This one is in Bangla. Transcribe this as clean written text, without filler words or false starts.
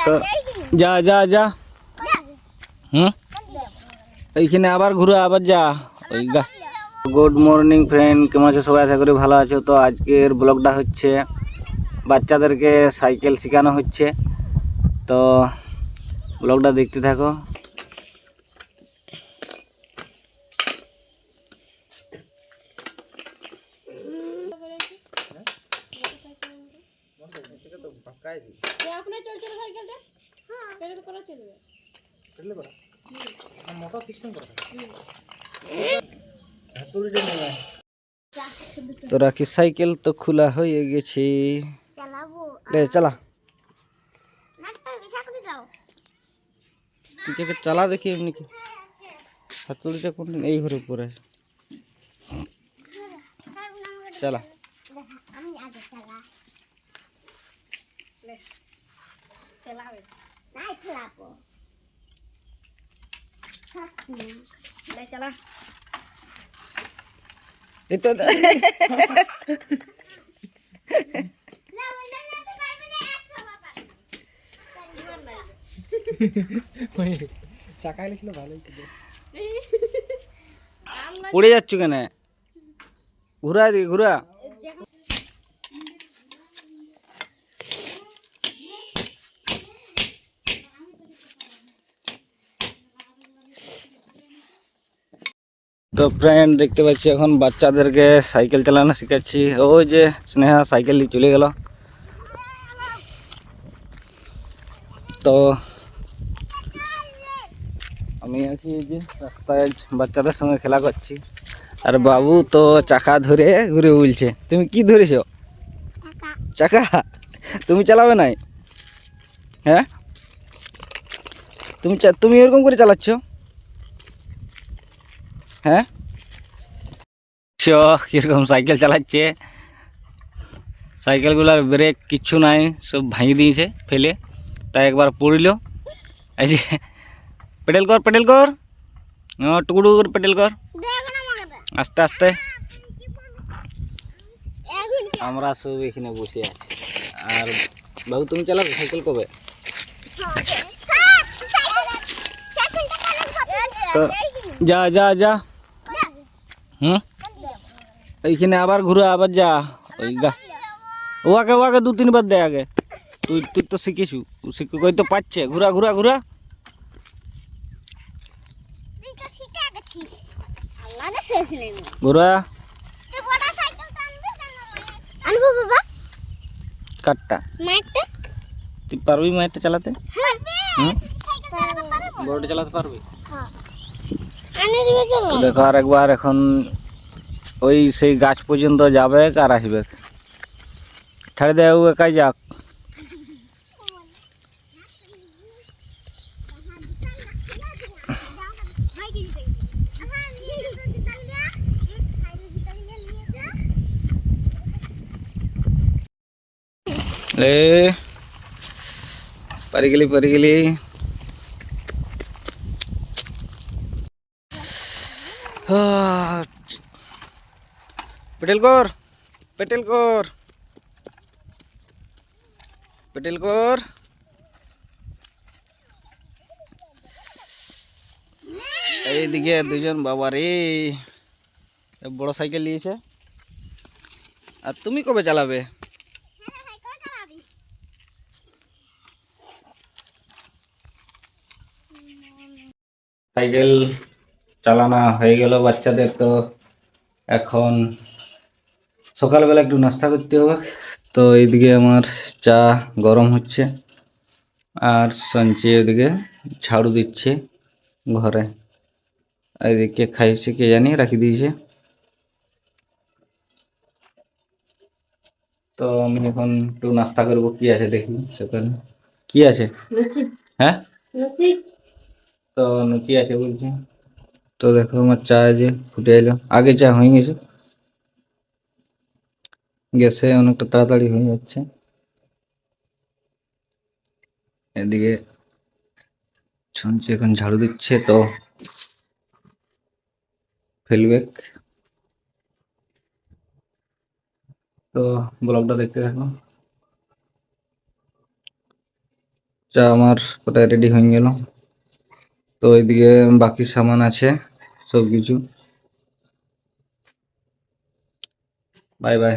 তো যা যা যা এইখানে আবার ঘুরে আবার যা ওই গা। গুড মর্নিং ফ্রেন্ড, কেমন আছে সবাই? আশা করি ভালো আছো। তো আজকের ব্লগটা হচ্ছে বাচ্চাদেরকে সাইকেল শেখানো হচ্ছে, তো ব্লগটা দেখতে থাকো। তো রাখি সাইকেল তো খোলা হয়ে গেছে, চালা তুই চালা দেখি এমনি কি হাতুড়িটা কোন এই ঘরে পরে চালা। चला itu পড়ে যাচ্ছ কেন? ঘুরা দি ঘুরা। তো ফ্রেন্ড দেখতে পাচ্ছি এখন বাচ্চাদেরকে সাইকেল চালানো শেখাচ্ছি। ওই যে স্নেহা সাইকেল নিয়ে চলে গেল। তো আমি আছি এই যে রাস্তায় বাচ্চাদের সঙ্গে খেলা করছি, আর বাবু তো চাকা ধরে ঘুরে বলছে। তুমি কি ধরেছো? চাকা। তুমি চালাবে নাই? হ্যাঁ, তুমি এরকম করে চালাচ্ছ? হ্যাঁ, কিরকম সাইকেল চালাচ্ছে। সাইকেলগুলোর ব্রেক কিচ্ছু নাই, সব ভাঙিয়ে দিয়েছে ফেলে। তাই একবার পড়িল। এই যে পেডেল কর পেডেল কর, টুকুটু করে পেডেল কর আস্তে আস্তে। আমরা সব এখানে বসে আছি। আর বাবু তুমি চালাবে সাইকেল কবে? তো যা যা যা এইখানে আবার ঘুরে আবার যা ওই গা। ওকে ওকে 2-3 বার দে আগে। তুই তুই তো শিখিসু, শিখে কই তো পাচ্ছে। ঘুরা ঘুরা ঘুরা। ঘুরা কাটটা তুই পারবি মাইটটা চালাতে? বড়টা চালাতে পারবি? দেখো আর একবার এখন ওই সেই গাছ পর্যন্ত যাবে আর আসবে। ছাড়ে দেয় ও একাই যাক। এ পারি গেলি পেটেল কর পেটেল কর পেটেল কর। এইদিকে দুজন বাবা রে বড় সাইকেল নিয়েছে। আর তুমি কবে চালাবে? সাইকেল চালানো হয়ে গেল বাচ্চাদের। তো এখন সকালবেলা একটু নাস্তা করতে হবে। তো এইদিকে আমার চা গরম হচ্ছে, আর সঞ্চে ওইদিকে ঝাড়ু দিচ্ছে ঘরে। এইদিকে খাইছে কে জানি, রাখি দিয়েছে। তো আমি এখন একটু নাস্তা করবো। কি আছে দেখি সকালে কি আছে। হ্যাঁ, তো লুচি আছে বলছে। তো দেখো আমার চা যে ফুটে এলো। আগে চা হয়ে গেছে, গ্যাসে অনেকটা তাড়াতাড়ি হয়ে যাচ্ছে। এদিকে শুনছি এখন ঝাড়ু দিচ্ছে, তো ফেলবে। তো ব্লগটা দেখতে থাকো। চা আমার কোথায় রেডি হয়ে গেল। তো এইদিকে বাকি সামান আছে সব কিছু। Bye bye.